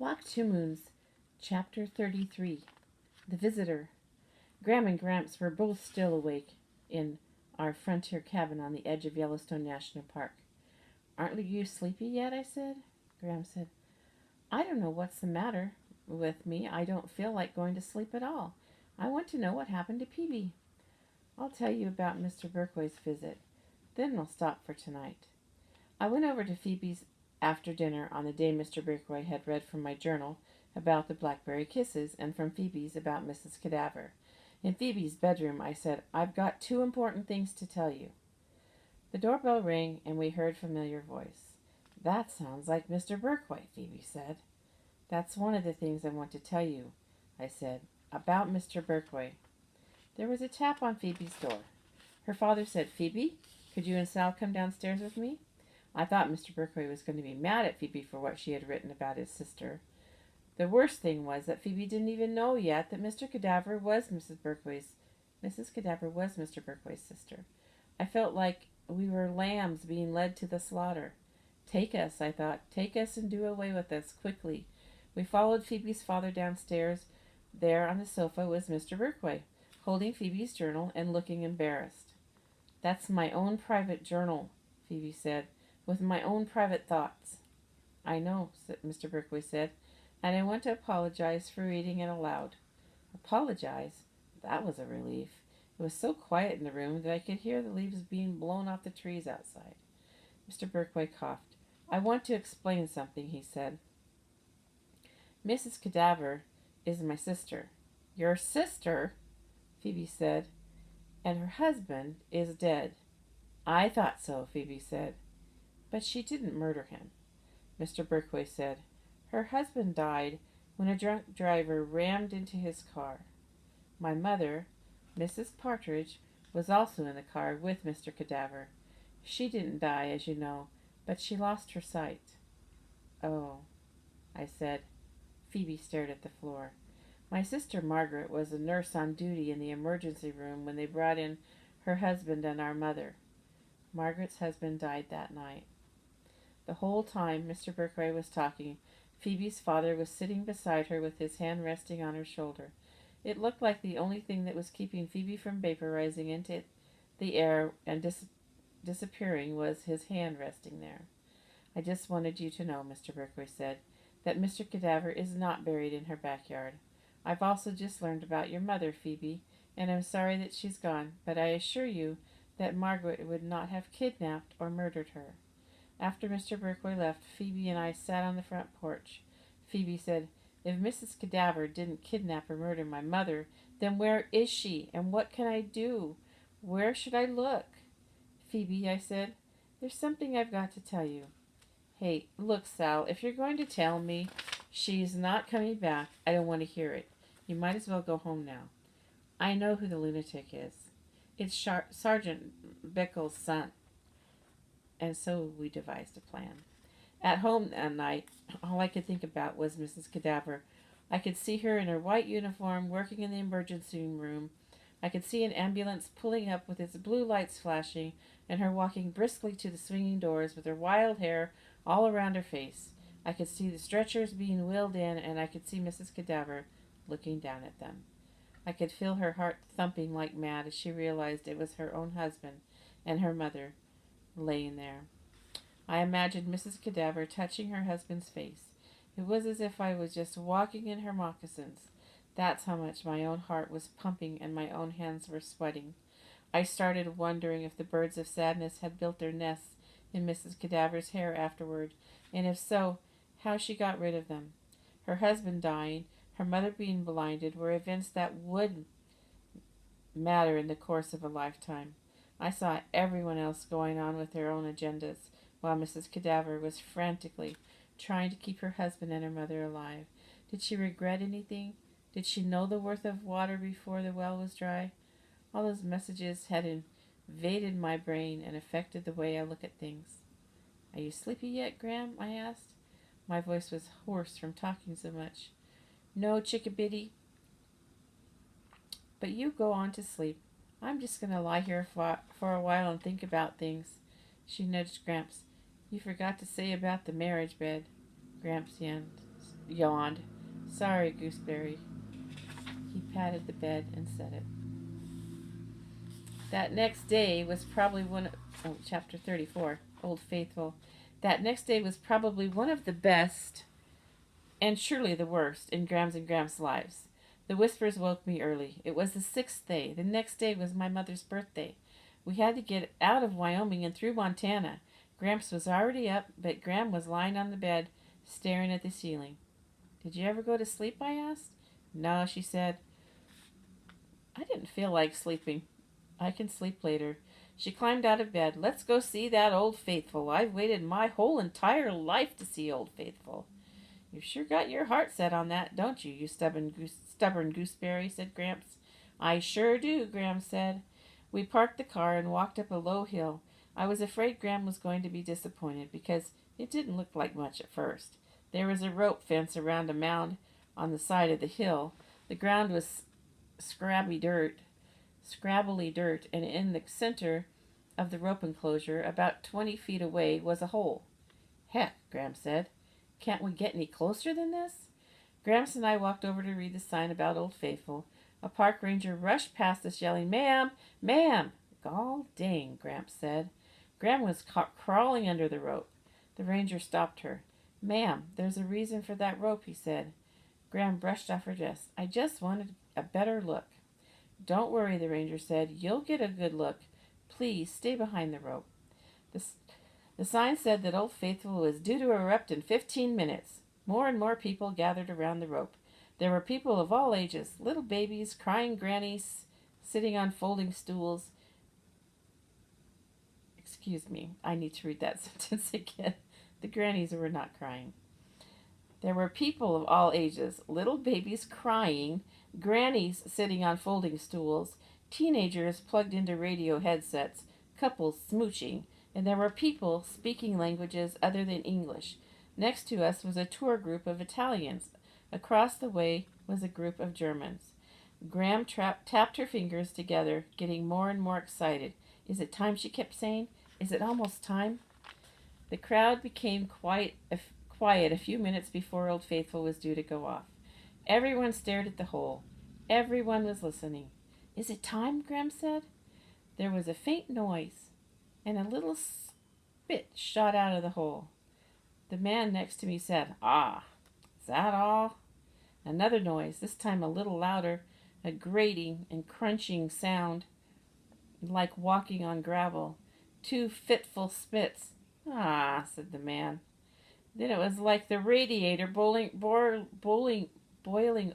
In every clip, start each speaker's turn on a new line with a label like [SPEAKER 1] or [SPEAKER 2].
[SPEAKER 1] Black Two Moons, Chapter 33. The Visitor. Gram and Gramps were both still awake in our frontier cabin on the edge of Yellowstone National Park. Aren't you sleepy yet? I said. Gram said, I don't know what's the matter with me. I don't feel like going to sleep at all. I want to know what happened to Peavy. I'll tell you about Mr. Berkway's visit. Then we'll stop for tonight. I went over to Phoebe's after dinner on the day Mr. Berkway had read from my journal about the blackberry kisses and from Phoebe's about Mrs. Cadaver. In Phoebe's bedroom, I said, I've got two important things to tell you. The doorbell rang, and we heard a familiar voice. That sounds like Mr. Berkway, Phoebe said. That's one of the things I want to tell you, I said, about Mr. Berkway. There was a tap on Phoebe's door. Her father said, Phoebe, could you and Sal come downstairs with me? I thought Mr. Berkway was going to be mad at Phoebe for what she had written about his sister. The worst thing was that Phoebe didn't even know yet that Mr. Cadaver was Mrs. Cadaver was Mr. Berkway's sister. I felt like we were lambs being led to the slaughter. Take us, I thought. Take us and do away with us, quickly. We followed Phoebe's father downstairs. There on the sofa was Mr. Berkway, holding Phoebe's journal and looking embarrassed. That's my own private journal, Phoebe said, with my own private thoughts. I know, Mr. Berkway said, and I want to apologize for reading it aloud. Apologize? That was a relief. It was so quiet in the room that I could hear the leaves being blown off the trees outside. Mr. Berkway coughed. I want to explain something, he said. Mrs. Cadaver is my sister. Your sister? Phoebe said. And her husband is dead. I thought so, Phoebe said. But she didn't murder him. Mr. Berkway said, her husband died when a drunk driver rammed into his car. My mother, Mrs. Partridge, was also in the car with Mr. Cadaver. She didn't die, as you know, but she lost her sight. Oh, I said. Phoebe stared at the floor. My sister Margaret was a nurse on duty in the emergency room when they brought in her husband and our mother. Margaret's husband died that night. The whole time Mr. Berkway was talking, Phoebe's father was sitting beside her with his hand resting on her shoulder. It looked like the only thing that was keeping Phoebe from vaporizing into the air and disappearing was his hand resting there. I just wanted you to know, Mr. Berkway said, that Mr. Cadaver is not buried in her backyard. I've also just learned about your mother, Phoebe, and I'm sorry that she's gone, but I assure you that Margaret would not have kidnapped or murdered her. After Mr. Berkway left, Phoebe and I sat on the front porch. Phoebe said, if Mrs. Cadaver didn't kidnap or murder my mother, then where is she, and what can I do? Where should I look? Phoebe, I said, there's something I've got to tell you. Hey, look, Sal, if you're going to tell me she's not coming back, I don't want to hear it. You might as well go home now. I know who the lunatic is. It's Sergeant Bickle's son. And so we devised a plan. At home that night, all I could think about was Mrs. Cadaver. I could see her in her white uniform working in the emergency room. I could see an ambulance pulling up with its blue lights flashing, and her walking briskly to the swinging doors with her wild hair all around her face. I could see the stretchers being wheeled in, and I could see Mrs. Cadaver looking down at them. I could feel her heart thumping like mad as she realized it was her own husband and her mother laying there. I imagined Mrs. Cadaver touching her husband's face. It was as if I was just walking in her moccasins. That's how much my own heart was pumping and my own hands were sweating. I started wondering if the birds of sadness had built their nests in Mrs. Cadaver's hair afterward, and if so, how she got rid of them. Her husband dying, her mother being blinded, were events that would matter in the course of a lifetime. I saw everyone else going on with their own agendas, while Mrs. Cadaver was frantically trying to keep her husband and her mother alive. Did she regret anything? Did she know the worth of water before the well was dry? All those messages had invaded my brain and affected the way I look at things. Are you sleepy yet, Gram? I asked. My voice was hoarse from talking so much. No, chickabiddy. But you go on to sleep. I'm just going to lie here for a while and think about things. She nudged Gramps. You forgot to say about the marriage bed. Gramps yawned. yawned. Sorry, Gooseberry. He patted the bed and said it. That next day was probably chapter 34, Old Faithful. That next day was probably one of the best, and surely the worst, in Grams and Gramps' lives. The whispers woke me early. It was the 6th day. The next day was my mother's birthday. We had to get out of Wyoming and through Montana. Gramps was already up, but Gram was lying on the bed, staring at the ceiling. Did you ever go to sleep? I asked. No, she said. I didn't feel like sleeping. I can sleep later. She climbed out of bed. Let's go see that Old Faithful. I've waited my whole entire life to see Old Faithful. You've sure got your heart set on that, don't you, you stubborn gooseberry, said Gramps. I sure do, Gram said. We parked the car and walked up a low hill. I was afraid Gram was going to be disappointed because it didn't look like much at first. There was a rope fence around a mound on the side of the hill. The ground was scrabbly dirt, and in the center of the rope enclosure, about 20 feet away, was a hole. Heck, Gram said. Can't we get any closer than this? Gramps and I walked over to read the sign about Old Faithful. A park ranger rushed past us yelling, Ma'am! Ma'am! Gall dang, Gramps said. Gram was crawling under the rope. The ranger stopped her. Ma'am, there's a reason for that rope, he said. Gram brushed off her dress. I just wanted a better look. Don't worry, the ranger said. You'll get a good look. Please stay behind the rope. The sign said that Old Faithful was due to erupt in 15 minutes. More and more people gathered around the rope. There were people of all ages, little babies, crying grannies, sitting on folding stools. Excuse me, I need to read that sentence again. The grannies were not crying. There were people of all ages, little babies crying, grannies sitting on folding stools, teenagers plugged into radio headsets, couples smooching, and there were people speaking languages other than English. Next to us was a tour group of Italians. Across the way was a group of Germans. Gram tapped her fingers together, getting more and more excited. Is it time? She kept saying. Is it almost time? The crowd became quiet a few minutes before Old Faithful was due to go off. Everyone stared at the hole. Everyone was listening. Is it time? Gram said. There was a faint noise, and a little spit shot out of the hole. The man next to me said, Ah, is that all? Another noise, this time a little louder, a grating and crunching sound like walking on gravel. 2 fitful spits. Ah, said the man. Then it was like the radiator boiling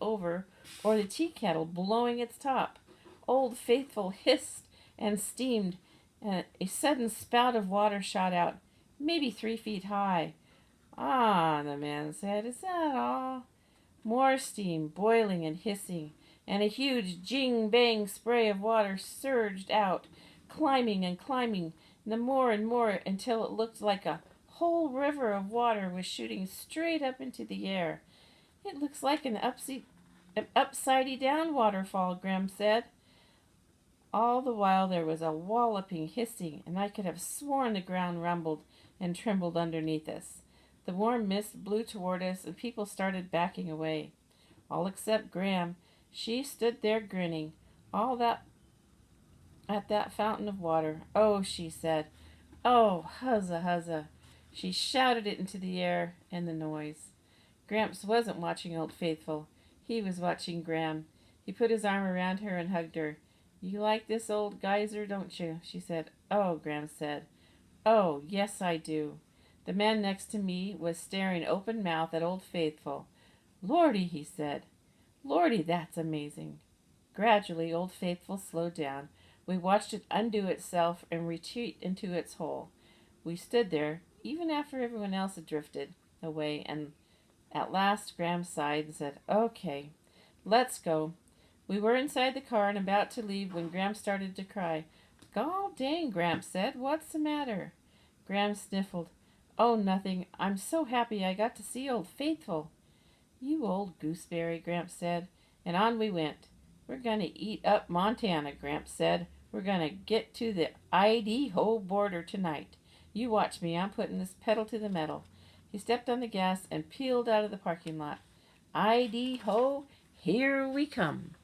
[SPEAKER 1] over, or the tea kettle blowing its top. Old Faithful hissed and steamed, and a sudden spout of water shot out, maybe 3 feet high. Ah, the man said, is that all? More steam, boiling and hissing, and a huge jing-bang spray of water surged out, climbing and climbing, and more until it looked like a whole river of water was shooting straight up into the air. It looks like an upside-down waterfall, Gram said. All the while there was a walloping hissing, and I could have sworn the ground rumbled and trembled underneath us. The warm mist blew toward us, and people started backing away. All except Gram. She stood there grinning, all that at that fountain of water. Oh, she said. Oh, huzza, huzza. She shouted it into the air and the noise. Gramps wasn't watching Old Faithful. He was watching Gram. He put his arm around her and hugged her. You like this old geyser, don't you? She said. Oh, Gram said. Oh, yes, I do. The man next to me was staring open-mouthed at Old Faithful. Lordy, he said. Lordy, that's amazing. Gradually, Old Faithful slowed down. We watched it undo itself and retreat into its hole. We stood there, even after everyone else had drifted away, and at last Gram sighed and said, Okay, let's go. We were inside the car and about to leave when Gram started to cry. Gall dang, Gramps said. What's the matter? Gram sniffled. Oh, nothing. I'm so happy I got to see Old Faithful. You old gooseberry, Gramps said. And on we went. We're going to eat up Montana, Gramps said. We're going to get to the Idaho border tonight. You watch me. I'm putting this pedal to the metal. He stepped on the gas and peeled out of the parking lot. ID ho, here we come.